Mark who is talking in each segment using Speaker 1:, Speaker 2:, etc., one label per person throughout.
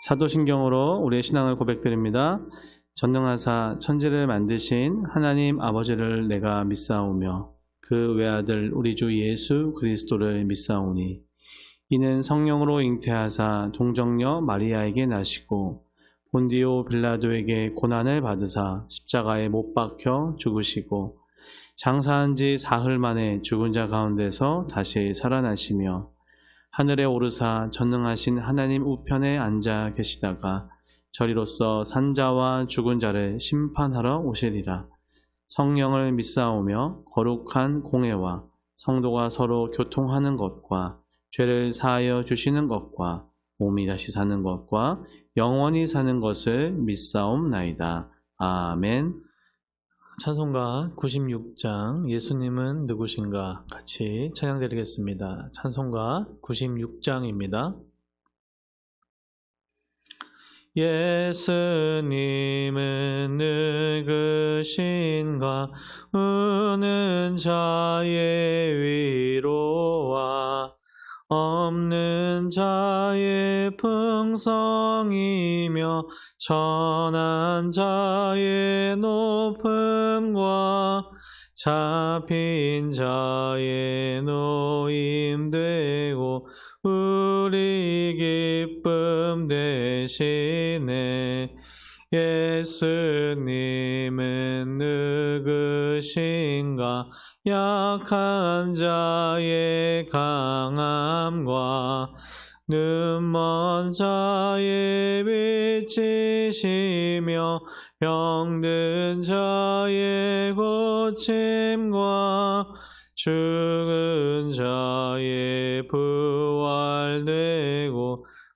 Speaker 1: 사도신경으로 우리의 신앙을 고백드립니다. 전능하사 천지를 만드신 하나님 아버지를 내가 믿사오며 그 외아들 우리 주 예수 그리스도를 믿사오니 이는 성령으로 잉태하사 동정녀 마리아에게 나시고 본디오 빌라도에게 고난을 받으사 십자가에 못 박혀 죽으시고 장사한 지 사흘 만에 죽은 자 가운데서 다시 살아나시며 하늘에 오르사 전능하신 하나님 우편에 앉아 계시다가 저리로서 산자와 죽은 자를 심판하러 오시리라. 성령을 믿사오며 거룩한 공회와 성도가 서로 교통하는 것과 죄를 사하여 주시는 것과 몸이 다시 사는 것과 영원히 사는 것을 믿사옵나이다. 아멘. 찬송가 96장 예수님은 누구신가 같이 찬양드리겠습니다. 찬송가 96장입니다. 예수님은 누구신가 우는 자의 위로와 없는 자의 풍성이며 천한 자의 높음과 잡힌 자의 노임되고 우리 기쁨 되시네. 예수님은 누구신가 약한 자의 강함과 눈먼 자의 빛이시며 병든 자의 고침과 죽은 자의 부활되고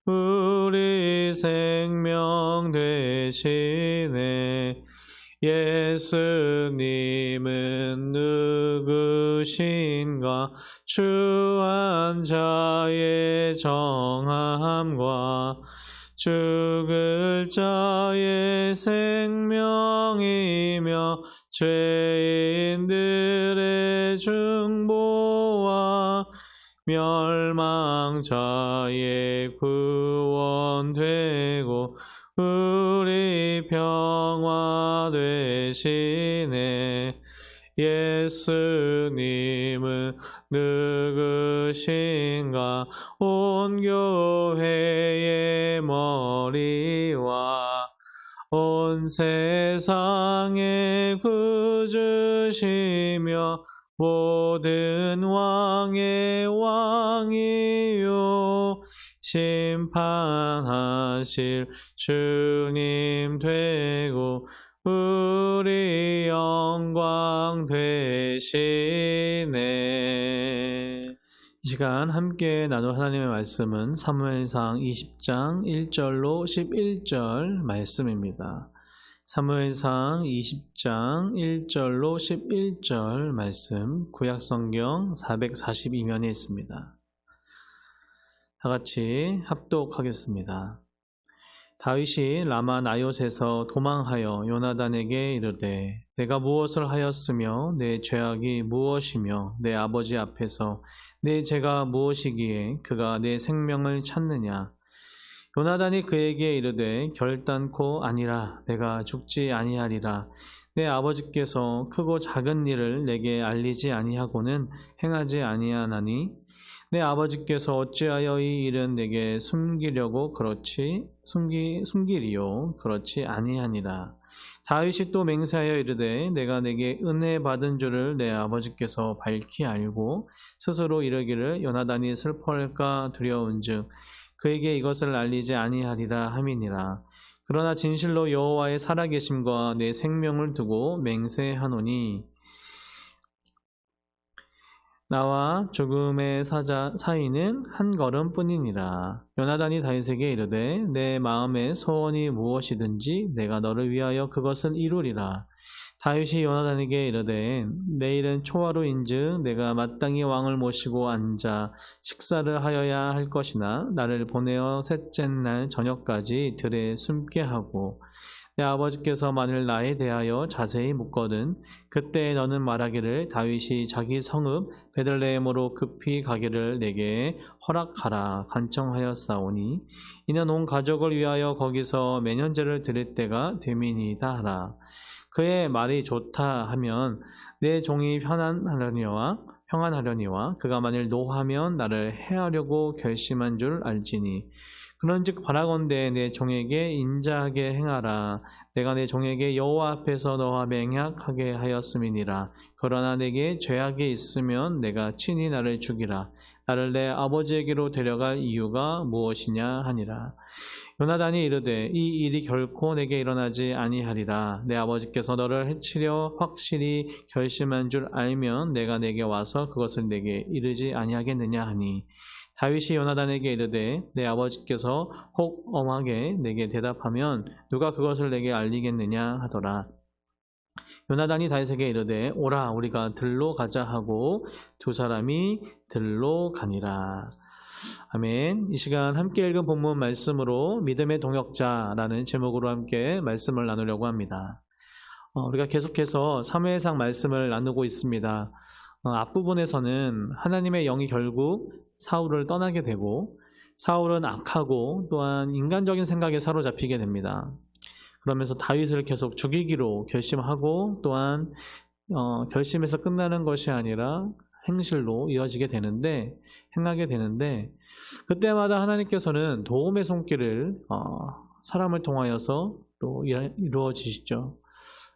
Speaker 1: 우리 생명 되시네. 예수님은 누구신가 주한 자의 정함과 죽을 자의 생명이며 죄인들의 중보와 멸망자의 구원되고 우리 평화 되시네. 예수님은 누구신가 온 교회의 머리와 온 세상의 구주시며 모든 왕의 왕이요 심판하실 주님 되고 우리 영광 되시네. 이 시간 함께 나눌 하나님의 말씀은 사무엘상 20장 1절로 11절 말씀입니다. 사무엘상 20장 1절로 11절 말씀 구약성경 442면에 있습니다. 다같이 합독하겠습니다. 다윗이 라마 나요셋에서 도망하여 요나단에게 이르되 내가 무엇을 하였으며 내 죄악이 무엇이며 내 아버지 앞에서 내 죄가 무엇이기에 그가 내 생명을 찾느냐. 요나단이 그에게 이르되 결단코 아니라 내가 죽지 아니하리라. 내 아버지께서 크고 작은 일을 내게 알리지 아니하고는 행하지 아니하나니 내 아버지께서 어찌하여 이 일은 내게 숨기리요 그렇지 아니하니라. 다윗이 또 맹세하여 이르되 내가 내게 은혜 받은 줄을 내 아버지께서 밝히 알고 스스로 이르기를 요나단이 슬퍼할까 두려운즉 그에게 이것을 알리지 아니하리라 함이니라. 그러나 진실로 여호와의 살아계심과 내 생명을 두고 맹세하노니 나와 죽음의 사이는 한 걸음뿐이니라. 요나단이 다윗에게 이르되 내 마음의 소원이 무엇이든지 내가 너를 위하여 그것을 이루리라. 다윗이 요나단에게 이르되 내일은 초하루인즉 내가 마땅히 왕을 모시고 앉아 식사를 하여야 할 것이나 나를 보내어 셋째 날 저녁까지 들에 숨게 하고 내 아버지께서 만일 나에 대하여 자세히 묻거든 그때 너는 말하기를 다윗이 자기 성읍 베들레헴으로 급히 가기를 내게 허락하라 간청하였사오니 이는 온 가족을 위하여 거기서 매년제를 드릴 때가 되민이다 하라. 그의 말이 좋다 하면 내 종이 평안하려니와 그가 만일 노하면 나를 해하려고 결심한 줄 알지니 그런즉 바라건대 내 종에게 인자하게 행하라. 내가 내 종에게 여호와 앞에서 너와 맹약하게 하였음이니라. 그러나 내게 죄악이 있으면 내가 친히 나를 죽이라. 나를 내 아버지에게로 데려갈 이유가 무엇이냐 하니라. 요나단이 이르되 이 일이 결코 내게 일어나지 아니하리라. 내 아버지께서 너를 해치려 확실히 결심한 줄 알면 내가 내게 와서 그것을 내게 이르지 아니하겠느냐 하니 다윗이 요나단에게 이르되 내 아버지께서 혹 엄하게 내게 대답하면 누가 그것을 내게 알리겠느냐 하더라. 요나단이 다윗에게 이르되 오라 우리가 들로 가자 하고 두 사람이 들로 가니라. 아멘. 이 시간 함께 읽은 본문 말씀으로 믿음의 동역자라는 제목으로 함께 말씀을 나누려고 합니다. 우리가 계속해서 사무엘상 말씀을 나누고 있습니다. 앞부분에서는 하나님의 영이 결국 사울을 떠나게 되고 사울은 악하고 또한 인간적인 생각에 사로잡히게 됩니다. 그러면서 다윗을 계속 죽이기로 결심하고 또한 결심에서 끝나는 것이 아니라 행실로 이어지게 되는데 행하게 되는데 그때마다 하나님께서는 도움의 손길을 사람을 통하여서 또 이루어지시죠.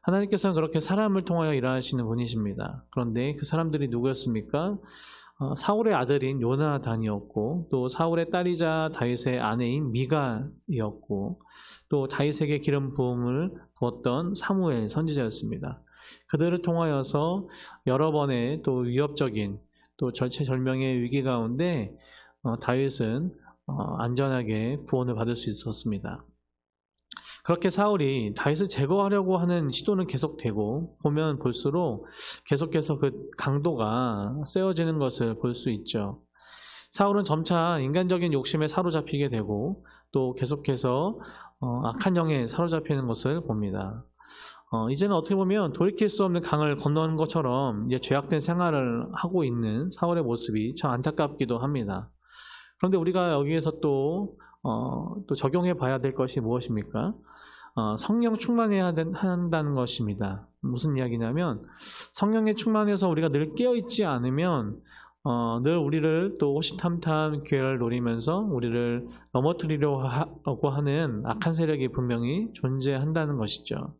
Speaker 1: 하나님께서는 그렇게 사람을 통하여 일하시는 분이십니다. 그런데 그 사람들이 누구였습니까? 사울의 아들인 요나단이었고 또 사울의 딸이자 다윗의 아내인 미갈이었고 또 다윗에게 기름 부음을 부었던 사무엘 선지자였습니다. 그들을 통하여서 여러 번의 또 위협적인 또 절체절명의 위기 가운데 다윗은 안전하게 구원을 받을 수 있었습니다. 그렇게 사울이 다윗을 제거하려고 하는 시도는 계속되고 보면 볼수록 계속해서 그 강도가 세워지는 것을 볼 수 있죠. 사울은 점차 인간적인 욕심에 사로잡히게 되고 또 계속해서 악한 영에 사로잡히는 것을 봅니다. 이제는 어떻게 보면 돌이킬 수 없는 강을 건너는 것처럼 이제 죄악된 생활을 하고 있는 사울의 모습이 참 안타깝기도 합니다. 그런데 우리가 여기에서 또 적용해 봐야 될 것이 무엇입니까? 성령 충만해야 한다는 것입니다. 무슨 이야기냐면 성령에 충만해서 우리가 늘 깨어있지 않으면 늘 우리를 또 호시탐탐 기회를 노리면서 우리를 넘어뜨리려고 하는 악한 세력이 분명히 존재한다는 것이죠.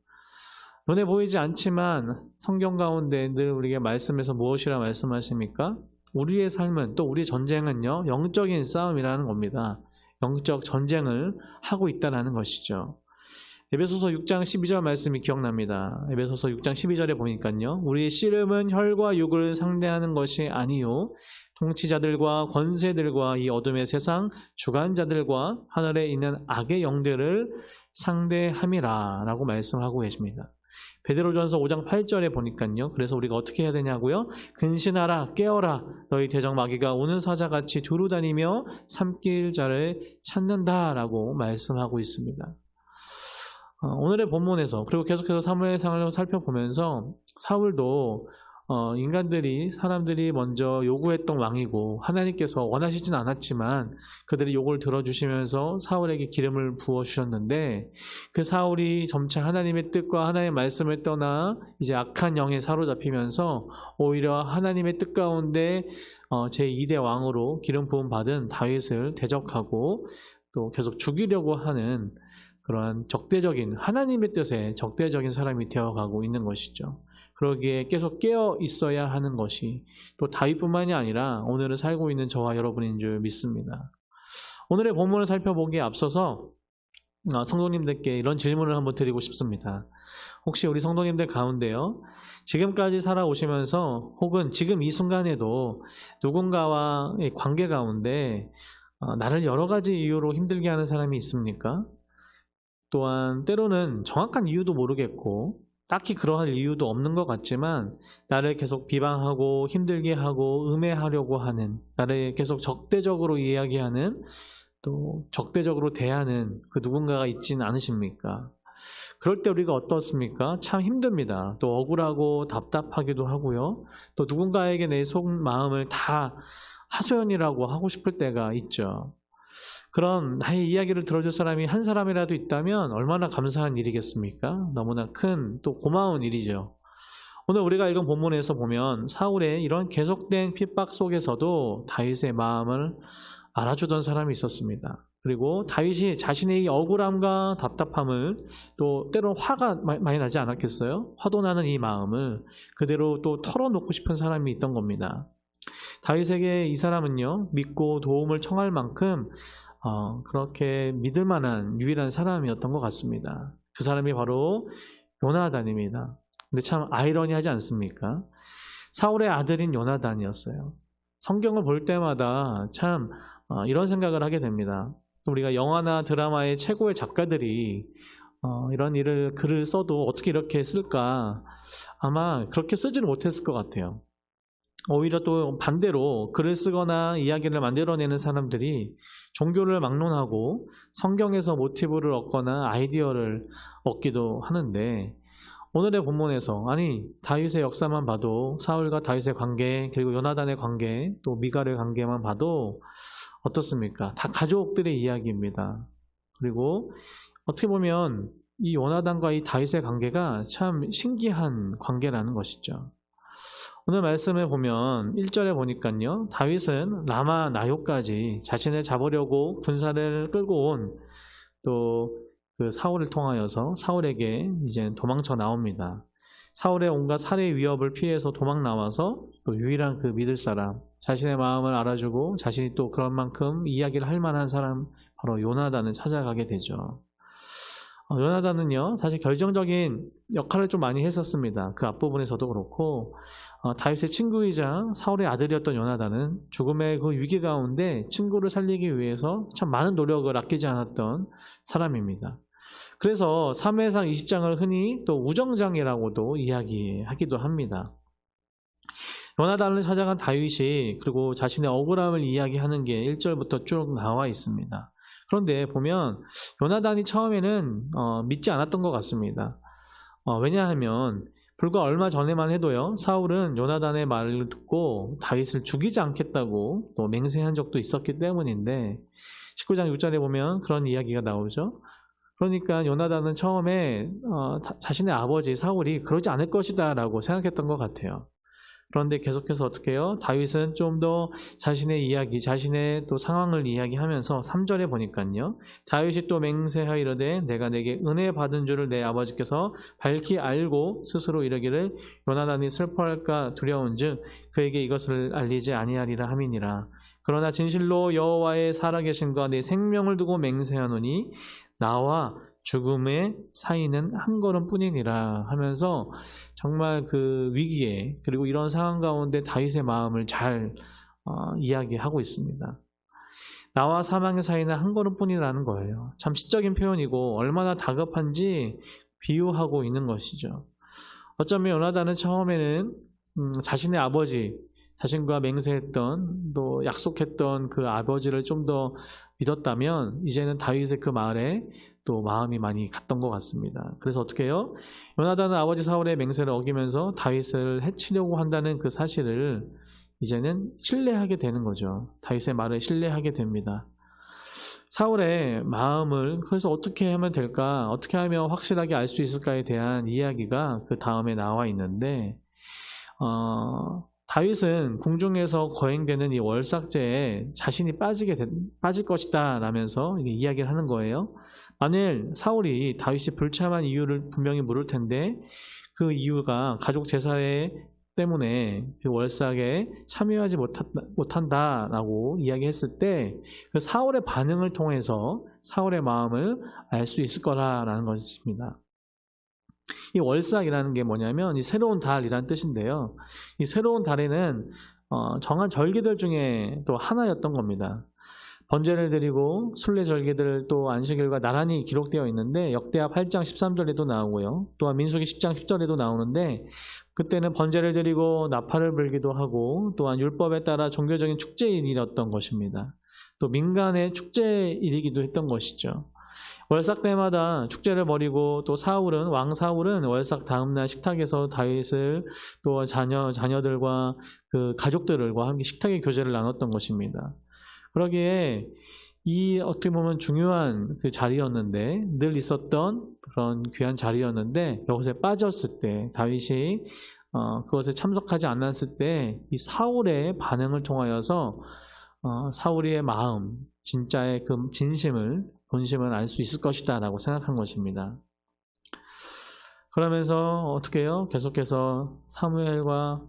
Speaker 1: 눈에 보이지 않지만 성경 가운데 늘 우리에게 말씀에서 무엇이라 말씀하십니까? 우리의 삶은 또 우리 전쟁은요 영적인 싸움이라는 겁니다. 영적 전쟁을 하고 있다는 것이죠. 에베소서 6장 12절 말씀이 기억납니다. 에베소서 6장 12절에 보니까요. 우리의 씨름은 혈과 육을 상대하는 것이 아니요 통치자들과 권세들과 이 어둠의 세상 주관자들과 하늘에 있는 악의 영들을 상대함이라 라고 말씀하고 계십니다. 베드로전서 5장 8절에 보니까요. 그래서 우리가 어떻게 해야 되냐고요? 근신하라 깨어라 너희 대적 마귀가 오는 사자같이 두루 다니며 삼킬 자를 찾는다라고 말씀하고 있습니다. 오늘의 본문에서 그리고 계속해서 사무엘상을 살펴보면서 사울도 사람들이 먼저 요구했던 왕이고 하나님께서 원하시진 않았지만 그들이 요구를 들어주시면서 사울에게 기름을 부어주셨는데 그 사울이 점차 하나님의 뜻과 하나님의 말씀을 떠나 이제 악한 영에 사로잡히면서 오히려 하나님의 뜻 가운데 제2대 왕으로 기름 부음 받은 다윗을 대적하고 또 계속 죽이려고 하는 그러한 적대적인 하나님의 뜻에 적대적인 사람이 되어가고 있는 것이죠. 그러기에 계속 깨어 있어야 하는 것이 또 다윗뿐만이 아니라 오늘을 살고 있는 저와 여러분인 줄 믿습니다. 오늘의 본문을 살펴보기에 앞서서 성도님들께 이런 질문을 한번 드리고 싶습니다. 혹시 우리 성도님들 가운데요, 지금까지 살아오시면서 혹은 지금 이 순간에도 누군가와의 관계 가운데 나를 여러 가지 이유로 힘들게 하는 사람이 있습니까? 또한 때로는 정확한 이유도 모르겠고 딱히 그러한 이유도 없는 것 같지만 나를 계속 비방하고 힘들게 하고 음해하려고 하는, 나를 계속 적대적으로 이야기하는 또 적대적으로 대하는 그 누군가가 있지는 않으십니까? 그럴 때 우리가 어떻습니까? 참 힘듭니다. 또 억울하고 답답하기도 하고요. 또 누군가에게 내 속마음을 다 하소연이라고 하고 싶을 때가 있죠. 그런 나의 이야기를 들어줄 사람이 한 사람이라도 있다면 얼마나 감사한 일이겠습니까? 너무나 큰 또 고마운 일이죠. 오늘 우리가 읽은 본문에서 보면 사울의 이런 계속된 핍박 속에서도 다윗의 마음을 알아주던 사람이 있었습니다. 그리고 다윗이 자신의 이 억울함과 답답함을 또 때론 화가 많이 나지 않았겠어요? 화도 나는 이 마음을 그대로 또 털어놓고 싶은 사람이 있던 겁니다. 다윗에게 이 사람은요, 믿고 도움을 청할 만큼 그렇게 믿을 만한 유일한 사람이었던 것 같습니다. 그 사람이 바로 요나단입니다. 근데 참 아이러니하지 않습니까? 사울의 아들인 요나단이었어요. 성경을 볼 때마다 참 이런 생각을 하게 됩니다. 우리가 영화나 드라마의 최고의 작가들이 이런 글을 써도 어떻게 이렇게 쓸까? 아마 그렇게 쓰지는 못했을 것 같아요. 오히려 또 반대로 글을 쓰거나 이야기를 만들어내는 사람들이 종교를 막론하고 성경에서 모티브를 얻거나 아이디어를 얻기도 하는데 오늘의 본문에서 다윗의 역사만 봐도 사울과 다윗의 관계 그리고 요나단의 관계 또 미갈의 관계만 봐도 어떻습니까? 다 가족들의 이야기입니다. 그리고 어떻게 보면 이 요나단과 이 다윗의 관계가 참 신기한 관계라는 것이죠. 오늘 말씀을 보면 1절에 보니까요. 다윗은 라마 나요까지 자신을 잡으려고 군사를 끌고 온 또 그 사울을 통하여서 사울에게 이제 도망쳐 나옵니다. 사울의 온갖 살해 위협을 피해서 도망 나와서 또 유일한 그 믿을 사람, 자신의 마음을 알아주고 자신이 또 그런 만큼 이야기를 할 만한 사람 바로 요나단을 찾아가게 되죠. 요나단은요 사실 결정적인 역할을 좀 많이 했었습니다. 그 앞부분에서도 그렇고 다윗의 친구이자 사울의 아들이었던 요나단은 죽음의 그 위기 가운데 친구를 살리기 위해서 참 많은 노력을 아끼지 않았던 사람입니다. 그래서 사무엘상 20장을 흔히 또 우정장이라고도 이야기하기도 합니다. 요나단을 찾아간 다윗이 그리고 자신의 억울함을 이야기하는 게 1절부터 쭉 나와 있습니다. 그런데 보면 요나단이 처음에는 믿지 않았던 것 같습니다. 왜냐하면 불과 얼마 전에만 해도요 사울은 요나단의 말을 듣고 다윗을 죽이지 않겠다고 또 맹세한 적도 있었기 때문인데 19장 6절에 보면 그런 이야기가 나오죠. 그러니까 요나단은 처음에 자신의 아버지 사울이 그러지 않을 것이다 라고 생각했던 것 같아요. 그런데 계속해서 어떻게 해요? 다윗은 좀 더 자신의 이야기, 자신의 또 상황을 이야기하면서 3절에 보니까요. 다윗이 또 맹세하이르되 내가 내게 은혜 받은 줄을 내 아버지께서 밝히 알고 스스로 이르기를 요나단이 슬퍼할까 두려운즉 그에게 이것을 알리지 아니하리라 함이니라. 그러나 진실로 여호와의 살아계심과 내 생명을 두고 맹세하노니 나와 죽음의 사이는 한 걸음뿐이니라 하면서 정말 그 위기에 그리고 이런 상황 가운데 다윗의 마음을 잘 이야기하고 있습니다. 나와 사망의 사이는 한 걸음뿐이라는 거예요. 참 시적인 표현이고 얼마나 다급한지 비유하고 있는 것이죠. 어쩌면 요나단은 처음에는 자신의 아버지, 자신과 맹세했던 또 약속했던 그 아버지를 좀 더 믿었다면 이제는 다윗의 그 말에 또 마음이 많이 갔던 것 같습니다. 그래서 어떻게 해요? 요나단은 아버지 사울의 맹세를 어기면서 다윗을 해치려고 한다는 그 사실을 이제는 신뢰하게 되는 거죠. 다윗의 말을 신뢰하게 됩니다. 사울의 마음을 그래서 어떻게 하면 될까? 어떻게 하면 확실하게 알 수 있을까에 대한 이야기가 그 다음에 나와 있는데 다윗은 궁중에서 거행되는 이 월삭제에 자신이 빠질 것이다 라면서 이야기를 하는 거예요. 만일 사울이 다윗이 불참한 이유를 분명히 물을 텐데 그 이유가 가족 제사회 때문에 그 월삭에 참여하지 못한다라고 이야기했을 때 그 사울의 반응을 통해서 사울의 마음을 알 수 있을 거라는 것입니다. 이 월삭이라는 게 뭐냐면 이 새로운 달이라는 뜻인데요. 이 새로운 달에는 정한 절기들 중에 또 하나였던 겁니다. 번제를 드리고 순례절기들 또 안식일과 나란히 기록되어 있는데 역대하 8장 13절에도 나오고요. 또한 민수기 10장 10절에도 나오는데 그때는 번제를 드리고 나팔을 불기도 하고 또한 율법에 따라 종교적인 축제일이었던 것입니다. 또 민간의 축제일이기도 했던 것이죠. 월삭 때마다 축제를 벌이고 또 왕 사울은 월삭 다음날 식탁에서 다윗을 또 자녀들과 그 가족들과 함께 식탁의 교제를 나눴던 것입니다. 그러기에 이 어떻게 보면 중요한 그 자리였는데, 늘 있었던 그런 귀한 자리였는데 여기서 빠졌을 때, 다윗이 그것에 참석하지 않았을 때 이 사울의 반응을 통하여서 사울의 마음, 진짜의 그 본심을 알 수 있을 것이다 라고 생각한 것입니다. 그러면서 어떻게 해요? 계속해서 사무엘과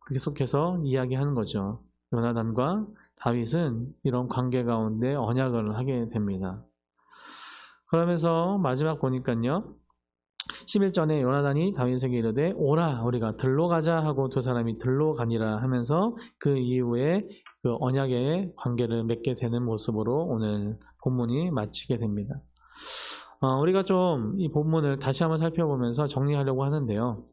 Speaker 1: 계속해서 이야기하는 거죠. 요나단과 다윗은 이런 관계 가운데 언약을 하게 됩니다. 그러면서 마지막 보니까요, 11절에 요나단이 다윗에게 이르되 오라 우리가 들로 가자 하고 두 사람이 들로 가니라 하면서 그 이후에 그 언약의 관계를 맺게 되는 모습으로 오늘 본문이 마치게 됩니다. 우리가 좀 이 본문을 다시 한번 살펴보면서 정리하려고 하는데요.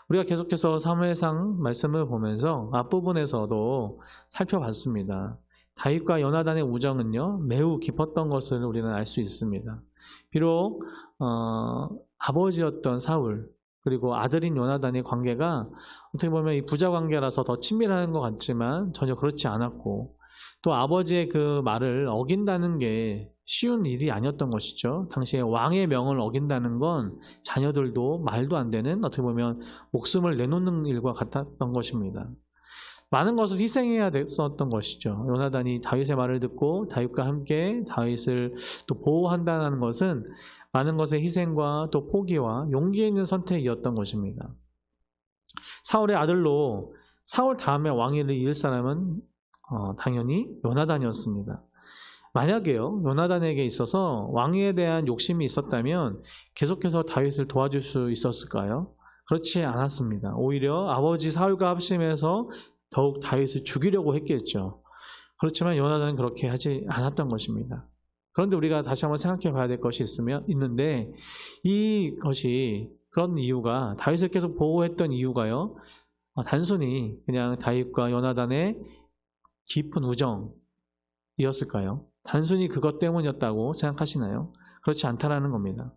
Speaker 1: 우리가 계속해서 사무엘상 말씀을 보면서 앞부분에서도 살펴봤습니다. 다윗과 요나단의 우정은요, 매우 깊었던 것을 우리는 알 수 있습니다. 비록 아버지였던 사울 그리고 아들인 요나단의 관계가 어떻게 보면 이 부자 관계라서 더 친밀한 것 같지만 전혀 그렇지 않았고, 또 아버지의 그 말을 어긴다는 게 쉬운 일이 아니었던 것이죠. 당시에 왕의 명을 어긴다는 건 자녀들도 말도 안 되는, 어떻게 보면 목숨을 내놓는 일과 같았던 것입니다. 많은 것을 희생해야 됐었던 것이죠. 요나단이 다윗의 말을 듣고 다윗과 함께 다윗을 또 보호한다는 것은 많은 것의 희생과 또 포기와 용기 있는 선택이었던 것입니다. 사울의 아들로 사울 다음에 왕위를 이을 사람은 당연히 요나단이었습니다. 만약에요, 요나단에게 있어서 왕위에 대한 욕심이 있었다면 계속해서 다윗을 도와줄 수 있었을까요? 그렇지 않았습니다. 오히려 아버지 사울과 합심해서 더욱 다윗을 죽이려고 했겠죠. 그렇지만 요나단은 그렇게 하지 않았던 것입니다. 그런데 우리가 다시 한번 생각해 봐야 될 것이 있는데, 이것이 그런 이유가, 다윗을 계속 보호했던 이유가요, 단순히 그냥 다윗과 요나단의 깊은 우정이었을까요? 단순히 그것 때문이었다고 생각하시나요? 그렇지 않다라는 겁니다.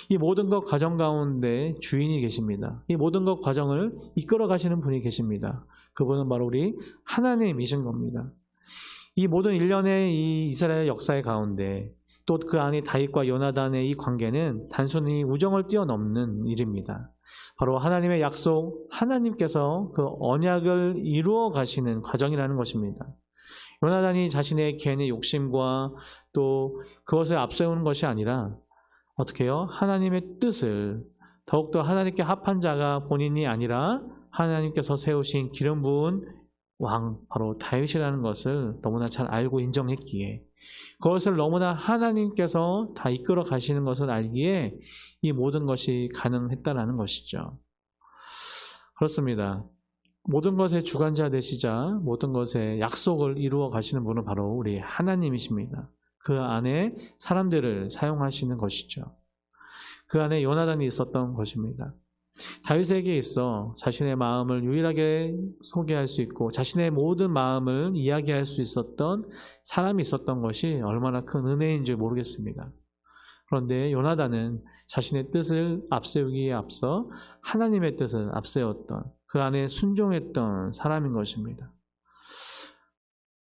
Speaker 1: 이 모든 것 과정 가운데 주인이 계십니다. 이 모든 것 과정을 이끌어 가시는 분이 계십니다. 그분은 바로 우리 하나님이신 겁니다. 이 모든 일련의 이 이스라엘 역사의 가운데 또 그 안에 다윗과 요나단의 이 관계는 단순히 우정을 뛰어넘는 일입니다. 바로 하나님의 약속, 하나님께서 그 언약을 이루어 가시는 과정이라는 것입니다. 요나단이 자신의 개인의 욕심과 또 그것을 앞세우는 것이 아니라 어떻게 해요? 하나님의 뜻을, 더욱더 하나님께 합한 자가 본인이 아니라 하나님께서 세우신 기름 부은 왕, 바로 다윗이라는 것을 너무나 잘 알고 인정했기에, 그것을 너무나 하나님께서 다 이끌어 가시는 것을 알기에 이 모든 것이 가능했다라는 것이죠. 그렇습니다. 모든 것의 주관자 되시자 모든 것의 약속을 이루어 가시는 분은 바로 우리 하나님이십니다. 그 안에 사람들을 사용하시는 것이죠. 그 안에 요나단이 있었던 것입니다. 다윗에게 있어 자신의 마음을 유일하게 소개할 수 있고 자신의 모든 마음을 이야기할 수 있었던 사람이 있었던 것이 얼마나 큰 은혜인지 모르겠습니다. 그런데 요나단은 자신의 뜻을 앞세우기에 앞서 하나님의 뜻을 앞세웠던, 그 안에 순종했던 사람인 것입니다.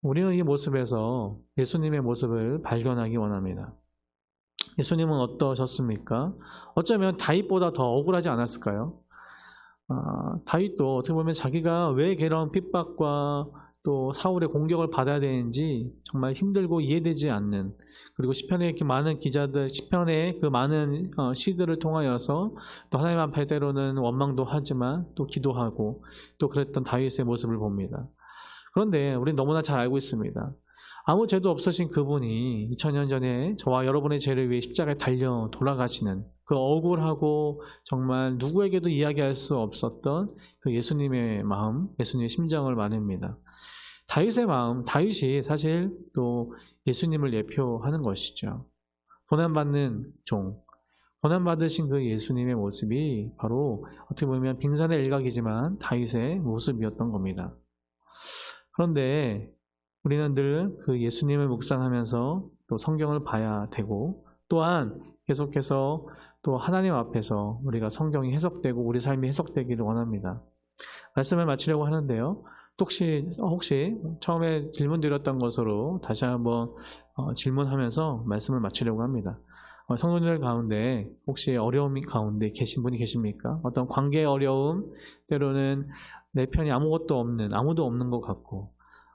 Speaker 1: 우리는 이 모습에서 예수님의 모습을 발견하기 원합니다. 예수님은 어떠셨습니까? 어쩌면 다윗보다 더 억울하지 않았을까요? 다윗도 어떻게 보면 자기가 왜 그런 핍박과 또 사울의 공격을 받아야 되는지 정말 힘들고 이해되지 않는, 그리고 시편의 이렇게 많은 기자들, 시편의 그 많은 시들을 통하여서 또 하나님 앞에 때로는 원망도 하지만 또 기도하고 또 그랬던 다윗의 모습을 봅니다. 그런데 우리는 너무나 잘 알고 있습니다. 아무 죄도 없으신 그분이 2000년 전에 저와 여러분의 죄를 위해 십자가에 달려 돌아가시는 그 억울하고 정말 누구에게도 이야기할 수 없었던 그 예수님의 마음, 예수님의 심정을 말합니다. 다윗의 마음, 다윗이 사실 또 예수님을 예표하는 것이죠. 고난받는 종, 고난받으신 그 예수님의 모습이 바로 어떻게 보면 빙산의 일각이지만 다윗의 모습이었던 겁니다. 그런데 우리는 늘 그 예수님을 묵상하면서 또 성경을 봐야 되고 또한 계속해서 또 하나님 앞에서 우리가 성경이 해석되고 우리 삶이 해석되기를 원합니다. 말씀을 마치려고 하는데요. 혹시 처음에 질문 드렸던 것으로 다시 한번 질문하면서 말씀을 마치려고 합니다. 성도님들 가운데 혹시 어려움 가운데 계신 분이 계십니까? 어떤 관계의 어려움, 때로는 내 편이 아무도 없는 것 같고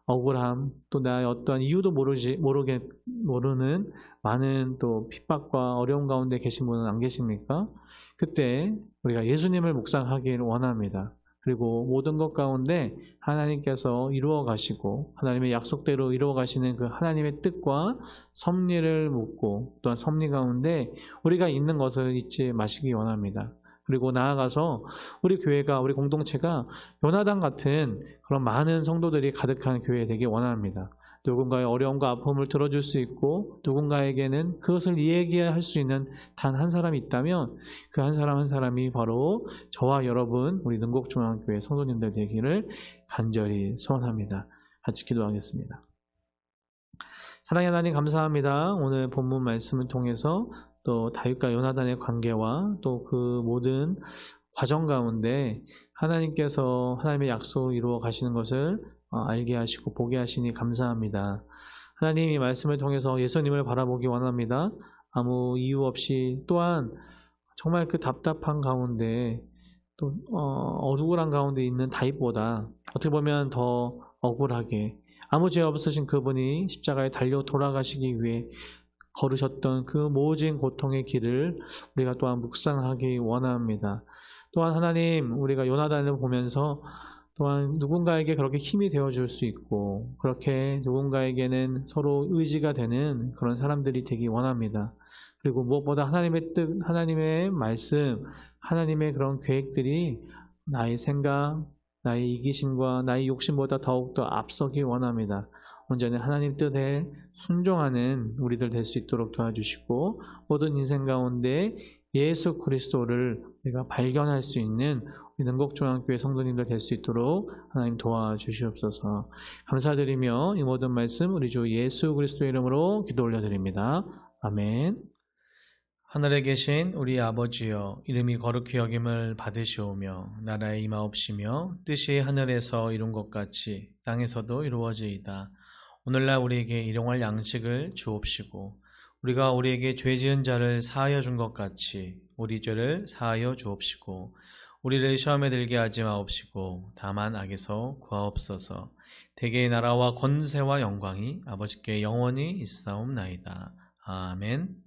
Speaker 1: 억울함, 또 나의 어떤 이유도 모르는 많은 또 핍박과 어려움 가운데 계신 분은 안 계십니까? 그때 우리가 예수님을 묵상하기를 원합니다. 그리고 모든 것 가운데 하나님께서 이루어 가시고 하나님의 약속대로 이루어 가시는 그 하나님의 뜻과 섭리를 묻고 또한 섭리 가운데 우리가 있는 것을 잊지 마시기 원합니다. 그리고 나아가서 우리 교회가, 우리 공동체가 요나단 같은 그런 많은 성도들이 가득한 교회 되기 원합니다. 누군가의 어려움과 아픔을 들어줄 수 있고 누군가에게는 그것을 이야기할 수 있는 단 한 사람이 있다면 그 한 사람 한 사람이 바로 저와 여러분 우리 능곡중앙교회 성도님들 되기를 간절히 소원합니다. 같이 기도하겠습니다. 사랑의 하나님 감사합니다. 오늘 본문 말씀을 통해서 또 다윗과 요나단의 관계와 또 그 모든 과정 가운데 하나님께서 하나님의 약속을 이루어 가시는 것을 알게 하시고 보게 하시니 감사합니다. 하나님 이 말씀을 통해서 예수님을 바라보기 원합니다. 아무 이유 없이 또한 정말 그 답답한 가운데 또 억울한 가운데 있는 다윗보다 어떻게 보면 더 억울하게 아무 죄 없으신 그분이 십자가에 달려 돌아가시기 위해 걸으셨던 그 모진 고통의 길을 우리가 또한 묵상하기 원합니다. 또한 하나님 우리가 요나단을 보면서 또한 누군가에게 그렇게 힘이 되어줄 수 있고 그렇게 누군가에게는 서로 의지가 되는 그런 사람들이 되기 원합니다. 그리고 무엇보다 하나님의 뜻, 하나님의 말씀, 하나님의 그런 계획들이 나의 생각, 나의 이기심과 나의 욕심보다 더욱더 앞서기 원합니다. 온전히 하나님 뜻에 순종하는 우리들 될 수 있도록 도와주시고 모든 인생 가운데 예수 그리스도를 우리가 발견할 수 있는 능곡중앙교회 성도님들 될 수 있도록 하나님 도와주시옵소서. 감사드리며 이 모든 말씀 우리 주 예수 그리스도의 이름으로 기도 올려드립니다. 아멘. 하늘에 계신 우리 아버지여, 이름이 거룩히 여김을 받으시오며 나라에 임하옵시며 뜻이 하늘에서 이룬 것 같이 땅에서도 이루어지이다. 오늘날 우리에게 일용할 양식을 주옵시고 우리가 우리에게 죄 지은 자를 사하여 준 것 같이 우리 죄를 사하여 주옵시고 우리를 시험에 들게 하지 마옵시고 다만 악에서 구하옵소서. 대개의 나라와 권세와 영광이 아버지께 영원히 있사옵나이다. 아멘.